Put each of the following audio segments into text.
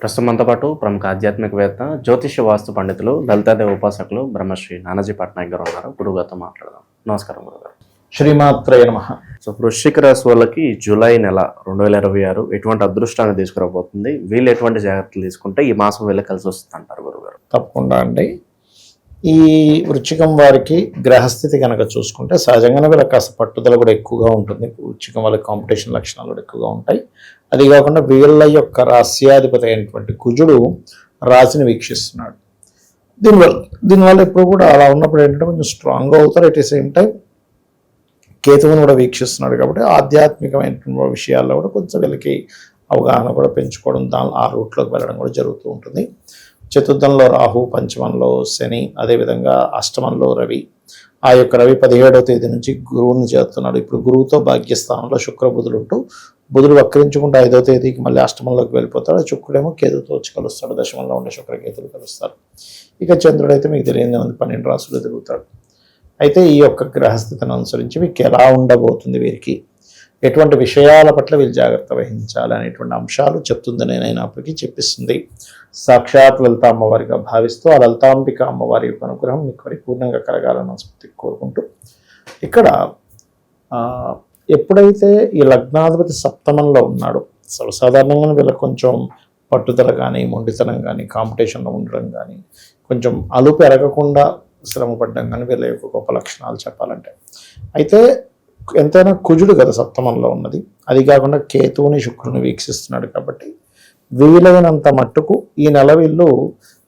ప్రస్తుతం మనతో పాటు ప్రముఖ ఆధ్యాత్మికవేత్త, జ్యోతిష్య వాస్తు పండితులు, లలితాదేవి ఉపాసకులు బ్రహ్మశ్రీ నానాజీ పట్నాయక్ గారు ఉన్నారు. గురువుగారితో మాట్లాడదాం. నమస్కారం గురుగారు. శ్రీమాత్రయ నమః. సో వృశ్చిక రాశి వాళ్ళకి జూలై నెల 2026 ఎటువంటి అదృష్టాన్ని తీసుకురాబోతుంది? వీళ్ళు ఎటువంటి జాగ్రత్తలు తీసుకుంటే ఈ మాసం వీళ్ళకి కలిసి వస్తుంది అంటారు గురుగారు? తప్పకుండా అండి. ఈ వృశ్చికం వారికి గ్రహస్థితి కనుక చూసుకుంటే సహజంగానే వీళ్ళకి కాస్త పట్టుదల కూడా ఎక్కువగా ఉంటుంది. వృశ్చికం వాళ్ళకి కాంపిటీషన్ లక్షణాలు కూడా ఎక్కువగా ఉంటాయి. అది కాకుండా వీళ్ళ యొక్క రాస్యాధిపతి అయినటువంటి కుజుడు రాశిని వీక్షిస్తున్నాడు. దీనివల్ల ఎప్పుడు కూడా అలా ఉన్నప్పుడు ఏంటంటే కొంచెం స్ట్రాంగ్గా అవుతారు. ఎట్ ది సేమ్ టైం కేతువును కూడా వీక్షిస్తున్నాడు కాబట్టి ఆధ్యాత్మికమైనటువంటి విషయాల్లో కూడా కొంచెం వీళ్ళకి అవగాహన కూడా పెంచుకోవడం, ఆ రూట్లోకి వెళ్ళడం కూడా జరుగుతూ ఉంటుంది. చతుర్థంలో రాహు, పంచమంలో శని, అదేవిధంగా అష్టమంలో రవి. ఆ యొక్క రవి 17వ తేదీ నుంచి గురువుని చేరుతున్నాడు. ఇప్పుడు గురువుతో భాగ్యస్థానంలో శుక్రబుధులు ఉంటూ, బుధుడు వక్రించుకుంటూ 5వ తేదీకి మళ్ళీ అష్టమంలోకి వెళ్ళిపోతాడు. శుక్రుడేమో కేతుతో వచ్చి కలుస్తాడు. దశమంలో ఉండే శుక్రకేతులు కలుస్తారు. ఇక చంద్రుడు అయితే మీకు తెలియని 12 రాశులు తిరుగుతాడు. అయితే ఈ యొక్క గ్రహస్థితిని అనుసరించి మీకు ఎలా ఉండబోతుంది, వీరికి ఎటువంటి విషయాల పట్ల వీళ్ళు జాగ్రత్త వహించాలి అనేటువంటి అంశాలు చెప్తుంది. నేనైనప్పటికీ చెప్పిస్తుంది సాక్షాత్ లలిత అమ్మవారిగా భావిస్తూ ఆ లలితాంబిక అమ్మవారి యొక్క అనుగ్రహం మీకు పరిపూర్ణంగా కలగాలని మనస్ఫూర్తిగా కోరుకుంటూ, ఇక్కడ ఎప్పుడైతే ఈ లగ్నాధిపతి సప్తమంలో ఉన్నాడో సర్వసాధారణంగా వీళ్ళకి కొంచెం పట్టుదల కానీ, మొండితనం కానీ, కాంపిటీషన్లో ఉండడం కానీ, కొంచెం అలుపు ఎరగకుండా శ్రమ పడ్డం కానీ వీళ్ళ యొక్క గొప్ప లక్షణాలు చెప్పాలంటే. అయితే ఎంతైనా కుజుడు కదా సప్తమంలో ఉన్నది, అది కాకుండా కేతువుని శుక్రుని వీక్షిస్తున్నాడు కాబట్టి వీలైనంత మట్టుకు ఈ నెల వీళ్ళు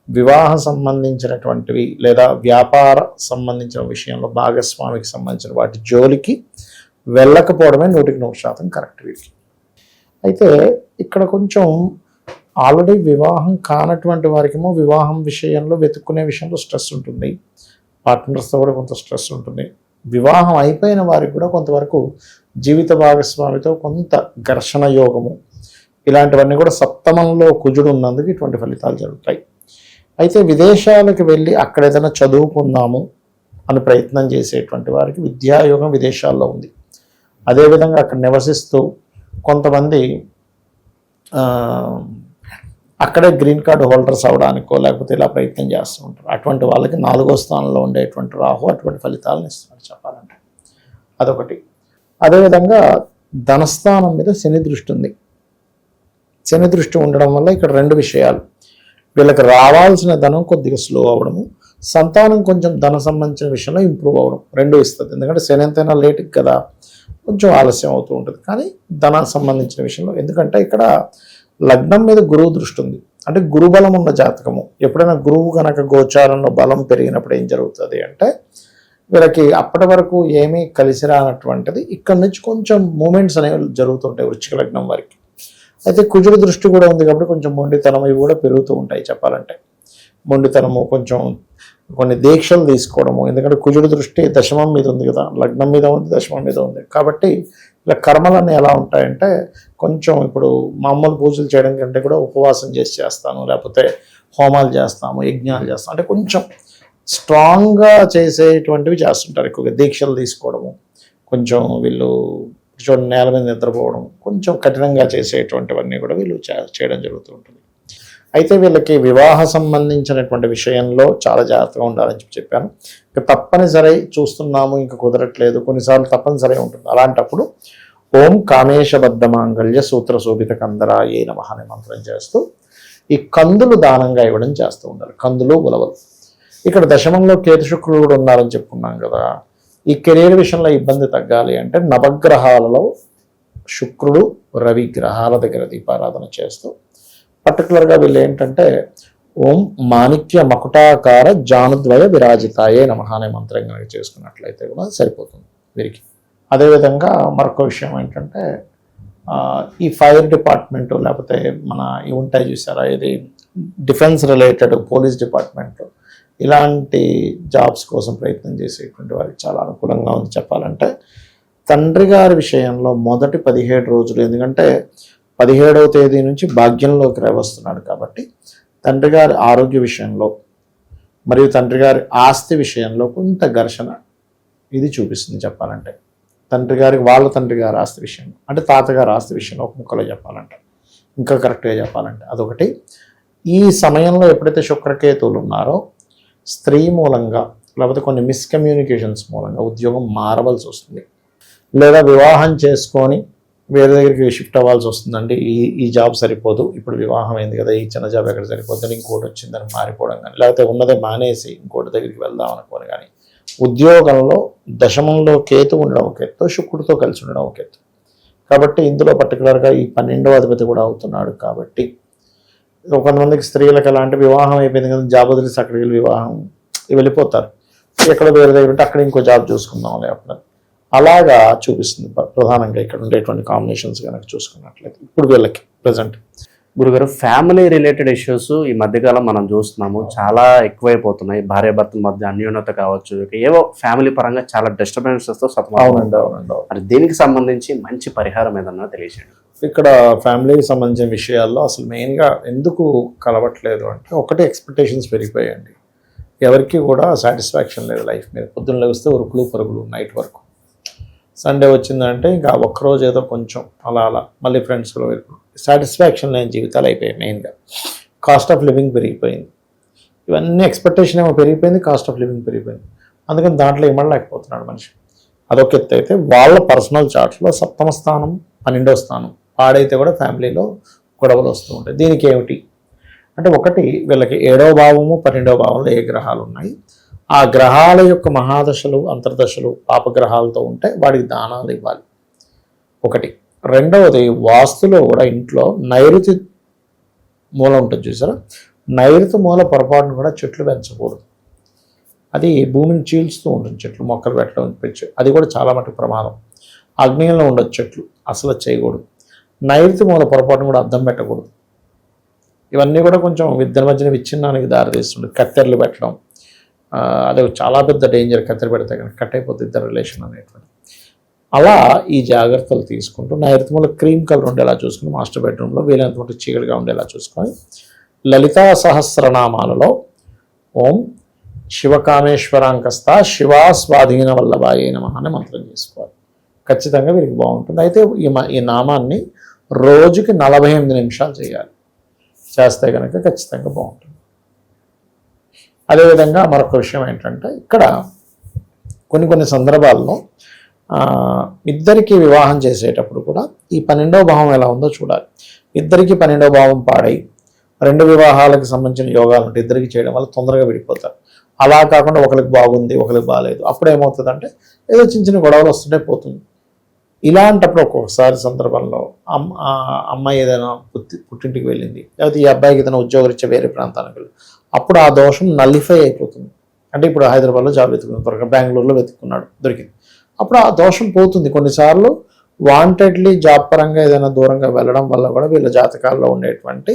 వివాహ సంబంధించినటువంటివి లేదా వ్యాపార సంబంధించిన విషయంలో భాగస్వామికి సంబంధించిన వాటి జోలికి వెళ్ళకపోవడమే 100% కరెక్ట్ వీరికి. అయితే ఇక్కడ కొంచెం ఆల్రెడీ వివాహం కానటువంటి వారికేమో వివాహం విషయంలో వెతుక్కునే విషయంలో స్ట్రెస్ ఉంటుంది. పార్ట్నర్స్తో కూడా కొంత స్ట్రెస్ ఉంటుంది. వివాహం అయిపోయిన వారికి కూడా కొంతవరకు జీవిత భాగస్వామితో కొంత ఘర్షణ యోగము, ఇలాంటివన్నీ కూడా సప్తమంలో కుజుడు ఉన్నందుకు ఇటువంటి ఫలితాలు జరుగుతాయి. అయితే విదేశాలకు వెళ్ళి అక్కడ ఏదైనా చదువుకుందాము అని ప్రయత్నం చేసేటువంటి వారికి విద్యాయోగం విదేశాల్లో ఉంది. అదేవిధంగా అక్కడ నివసిస్తూ కొంతమంది అక్కడే గ్రీన్ కార్డు హోల్డర్స్ అవడానికో లేకపోతే ఇలా ప్రయత్నం చేస్తూ ఉంటారు. అటువంటి వాళ్ళకి 4వ స్థానంలో ఉండేటువంటి రాహు అటువంటి ఫలితాలను ఇస్తున్నాడు చెప్పాలంటే. అదొకటి. అదేవిధంగా ధనస్థానం మీద శని దృష్టి ఉంది. శని దృష్టి ఉండడం వల్ల ఇక్కడ 2 విషయాలు, వీళ్ళకి రావాల్సిన ధనం కొద్దిగా స్లో అవ్వడము, సంతానం కొంచెం ధన సంబంధించిన విషయంలో ఇంప్రూవ్ అవ్వడం, 2 ఇస్తుంది. ఎందుకంటే శని ఎంతైనా లేటుకి కదా కొంచెం ఆలస్యం అవుతూ ఉంటుంది. కానీ ధన సంబంధించిన విషయంలో, ఎందుకంటే ఇక్కడ లగ్నం మీద గురువు దృష్టి ఉంది. అంటే గురుబలం ఉన్న జాతకము. ఎప్పుడైనా గురువు కనుక గోచారంలో బలం పెరిగినప్పుడు ఏం జరుగుతుంది అంటే వీళ్ళకి అప్పటి వరకు ఏమీ కలిసి రానటువంటిది ఇక్కడ నుంచి కొంచెం మూమెంట్స్ అనేవి జరుగుతుంటాయి వృశ్చిక లగ్నం వారికి. అయితే కుజుడు దృష్టి కూడా ఉంది కాబట్టి కొంచెం మొండితనం ఇవి కూడా పెరుగుతూ ఉంటాయి చెప్పాలంటే. మొండితనము, కొంచెం కొన్ని దీక్షలు తీసుకోవడము, ఎందుకంటే కుజుడు దృష్టి దశమం మీద ఉంది కదా, లగ్నం మీద ఉంది, దశమం మీద ఉంది కాబట్టి ఇలా కర్మలన్నీ ఎలా ఉంటాయంటే కొంచెం ఇప్పుడు మామూలు పూజలు చేయడం కంటే కూడా ఉపవాసం చేస్తాను, లేకపోతే హోమాలు చేస్తాము, యజ్ఞాలు చేస్తాం, అంటే కొంచెం స్ట్రాంగ్గా చేసేటువంటివి చేస్తుంటారు. ఎక్కువగా దీక్షలు తీసుకోవడము, కొంచెం వీళ్ళు చూడండి నేల మీద నిద్రపోవడం, కొంచెం కఠినంగా చేసేటువంటివన్నీ కూడా వీళ్ళు చేయడం జరుగుతూ ఉంటుంది. అయితే వీళ్ళకి వివాహ సంబంధించినటువంటి విషయంలో చాలా జాగ్రత్తగా ఉండాలని చెప్పాను. ఇంకా తప్పనిసరి చూస్తున్నాము, ఇంకా కుదరట్లేదు, కొన్నిసార్లు తప్పనిసరి ఉంటుంది. అలాంటప్పుడు ఓం కామేశబద్ధ మాంగళ్య సూత్ర శోభిత కందరాయే నమః అనే మంత్రం చేస్తూ ఈ కందులు దానంగా ఇవ్వడం చేస్తూ ఉండాలి. కందులు, ఉలవలు. ఇక్కడ దశమంలో కేతు శుక్రుడు కూడా ఉన్నారని చెప్పుకున్నాం కదా. ఈ కెరీర్ విషయంలో ఇబ్బంది తగ్గాలి అంటే నవగ్రహాలలో శుక్రుడు, రవి గ్రహాల దగ్గర దీపారాధన చేస్తూ పర్టికులర్గా వీళ్ళు ఏంటంటే ఓం మాణిక్య మకుటాకార జానుద్వయ విరాజితాయే నమః అనే మంత్రం కనుక చేసుకున్నట్లయితే కూడా సరిపోతుంది వీరికి. అదేవిధంగా మరొక విషయం ఏంటంటే ఈ ఫైర్ డిపార్ట్మెంటు లేకపోతే మన ఇవి ఉంటాయి చూసారా, ఇది డిఫెన్స్ రిలేటెడ్ పోలీస్ డిపార్ట్మెంట్, ఇలాంటి జాబ్స్ కోసం ప్రయత్నం చేసేటువంటి వారికి చాలా అనుకూలంగా ఉంది చెప్పాలంటే. తండ్రి గారి విషయంలో మొదటి 17 రోజులు, ఎందుకంటే 17వ తేదీ నుంచి భాగ్యంలోకి వస్తున్నాడు కాబట్టి తండ్రి గారి ఆరోగ్య విషయంలో మరియు తండ్రి గారి ఆస్తి విషయంలో కొంత ఘర్షణ ఇది చూపిస్తుంది చెప్పాలంటే. వాళ్ళ తండ్రి గారి ఆస్తి విషయంలో, అంటే తాతగారి ఆస్తి విషయంలో ఒక ముక్కలో చెప్పాలంటే ఇంకా కరెక్ట్గా చెప్పాలంటే అదొకటి. ఈ సమయంలో ఎప్పుడైతే శుక్రకేతువులు ఉన్నారో స్త్రీ మూలంగా లేకపోతే కొన్ని మిస్కమ్యూనికేషన్స్ మూలంగా ఉద్యోగం మారవలసి వస్తుంది, లేదా వివాహం చేసుకొని వేరే దగ్గరికి షిఫ్ట్ అవ్వాల్సి వస్తుందండి. ఈ జాబ్ సరిపోదు, ఇప్పుడు వివాహం అయింది కదా, ఈ చిన్న జాబ్ ఎక్కడ సరిపోతుంది, ఇంకోటి వచ్చిందని మారిపోవడం కానీ, లేకపోతే ఉన్నదే మానేసి ఇంకోటి దగ్గరికి వెళ్దాం అనుకోని కానీ, ఉద్యోగంలో దశమంలో కేతు ఉండడం ఒక ఎత్తు, శుక్రుడితో కలిసి ఉండడం ఒక ఎత్తు. కాబట్టి ఇందులో పర్టికులర్గా ఈ 12వ అధిపతి కూడా అవుతున్నాడు. కాబట్టి కొంతమందికి స్త్రీలకు ఎలాంటి వివాహం అయిపోయింది కదా, జాబ్ వదిలేసి అక్కడికి వెళ్ళి వెళ్ళిపోతారు, ఎక్కడ వేరే దగ్గర ఉంటే అక్కడ ఇంకో జాబ్ చూసుకుందాం లేకపోతే అలాగా చూపిస్తుంది ప్రధానంగా ఇక్కడ ఉండేటువంటి కాంబినేషన్స్ కనుక చూసుకున్నట్లయితే. ఇప్పుడు వీళ్ళకి ప్రజెంట్ గురుగారు, ఫ్యామిలీ రిలేటెడ్ ఇష్యూస్ ఈ మధ్యకాలం మనం చూస్తున్నాము, చాలా ఎక్కువైపోతున్నాయి. భార్యాభర్తల మధ్య అన్యోన్యత కావచ్చు, ఏవో ఫ్యామిలీ పరంగా చాలా డిస్టర్బెన్సెస్తో అవునండి. మరి దీనికి సంబంధించి మంచి పరిహారం ఏదన్నా తెలియజేయండి. ఇక్కడ ఫ్యామిలీకి సంబంధించిన విషయాల్లో అసలు మెయిన్గా ఎందుకు కలవట్లేదు అంటే, ఒకటి ఎక్స్పెక్టేషన్స్ పెరిగిపోయాయండి. ఎవరికి కూడా సాటిస్ఫాక్షన్ లేదు లైఫ్ మీద. పొద్దున్న లేస్తే ఉరుకులు పరుగులు నైట్ వరకు. సండే వచ్చిందంటే ఇంకా ఒక్కరోజు ఏదో కొంచెం అలా మళ్ళీ ఫ్రెండ్స్లో వెళ్ళి సాటిస్ఫాక్షన్ లేని జీవితాలు అయిపోయాయి. మెయిన్గా కాస్ట్ ఆఫ్ లివింగ్ పెరిగిపోయింది. ఇవన్నీ ఎక్స్పెక్టేషన్ ఏమో పెరిగిపోయింది, కాస్ట్ ఆఫ్ లివింగ్ పెరిగిపోయింది. అందుకని దాంట్లో ఇమ్మడలేకపోతున్నాడు మనిషి. అదొక ఎత్తు అయితే, వాళ్ళ పర్సనల్ చార్ట్లో 7వ స్థానం 12వ స్థానం పాడైతే కూడా ఫ్యామిలీలో గొడవలు వస్తూ ఉంటాయి. దీనికి ఏమిటి అంటే, ఒకటి వీళ్ళకి 7వ భావము 12వ భావంలో ఏ గ్రహాలు ఉన్నాయి, ఆ గ్రహాల యొక్క మహాదశలు అంతర్దశలు పాపగ్రహాలతో ఉంటే వాడికి దానాలు ఇవ్వాలి ఒకటి. రెండవది, వాస్తులో కూడా ఇంట్లో నైరుతి మూల ఉంటుంది చూసారా, నైరుతి మూల పొరపాటును కూడా చెట్లు పెంచకూడదు. అది భూమిని చీల్చుతూ ఉంటుంది చెట్లు, మొక్కలు పెట్టడం పెంచు, అది కూడా చాలా మటుకు ప్రమాదం. ఆగ్నేయంలో ఉండదు చెట్లు, అసలు చేయకూడదు. నైరుతి మూల పొరపాటును కూడా అద్దం పెట్టకూడదు. ఇవన్నీ కూడా కొంచెం ఇద్దరి మధ్యన విచ్ఛిన్నానికి దారితీస్తుంది. కత్తెరలు పెట్టడం, అది చాలా పెద్ద డేంజర్. కత్తెర పెడితే కనుక కట్ అయిపోతుంది ఇద్దరు రిలేషన్ అనేటువంటి. అలా ఈ జాగ్రత్తలు తీసుకుంటూ నైరుతి మూల క్రీమ్ కలర్ ఉండేలా చూసుకుని మాస్టర్ బెడ్రూమ్లో వీలైనంత చీకటిగా ఉండేలా చూసుకొని లలితా సహస్రనామాలలో ఓం శివకామేశ్వరాంకస్త శివా స్వాధీన వల్లభాయ నమః అనే మంత్రం చేసుకోవాలి. ఖచ్చితంగా వీరికి బాగుంటుంది. అయితే ఈ నామాన్ని రోజుకి 48 నిమిషాలు చేయాలి. చేస్తే కనుక ఖచ్చితంగా బాగుంటుంది. అదేవిధంగా మరొక విషయం ఏంటంటే, ఇక్కడ కొన్ని సందర్భాల్లో ఇద్దరికి వివాహం చేసేటప్పుడు కూడా ఈ 12వ భావం ఎలా ఉందో చూడాలి. ఇద్దరికి 12వ భావం పాడై 2 వివాహాలకు సంబంధించిన యోగాలు ఉంటే ఇద్దరికి చేయడం వల్ల తొందరగా విడిపోతారు. అలా కాకుండా ఒకరికి బాగుంది ఒకరికి బాగాలేదు, అప్పుడు ఏమవుతుందంటే ఏదో చిన్న గొడవలు వస్తుంటే పోతుంది. ఇలాంటప్పుడు ఒక్కొక్కసారి సందర్భంలో అమ్మాయి ఏదైనా పుట్టింటికి వెళ్ళింది, లేకపోతే ఈ అబ్బాయికి ఏదైనా ఉద్యోగరీత్యా వేరే ప్రాంతానికి వెళ్ళి, అప్పుడు ఆ దోషం నల్లిఫై అయిపోతుంది. అంటే ఇప్పుడు హైదరాబాద్లో జాబ్ వెతుకున్నాడు, బెంగళూరులో వెతుక్కున్నాడు, దొరికింది, అప్పుడు ఆ దోషం పోతుంది. కొన్నిసార్లు వాంటెడ్లీ జాబ్ పరంగా ఏదైనా దూరంగా వెళ్ళడం వల్ల కూడా వీళ్ళ జాతకాల్లో ఉండేటువంటి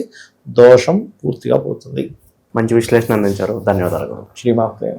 దోషం పూర్తిగా పోతుంది. మంచి విశ్లేషణ అందించారు, ధన్యవాదాలు. శ్రీమాత్రే.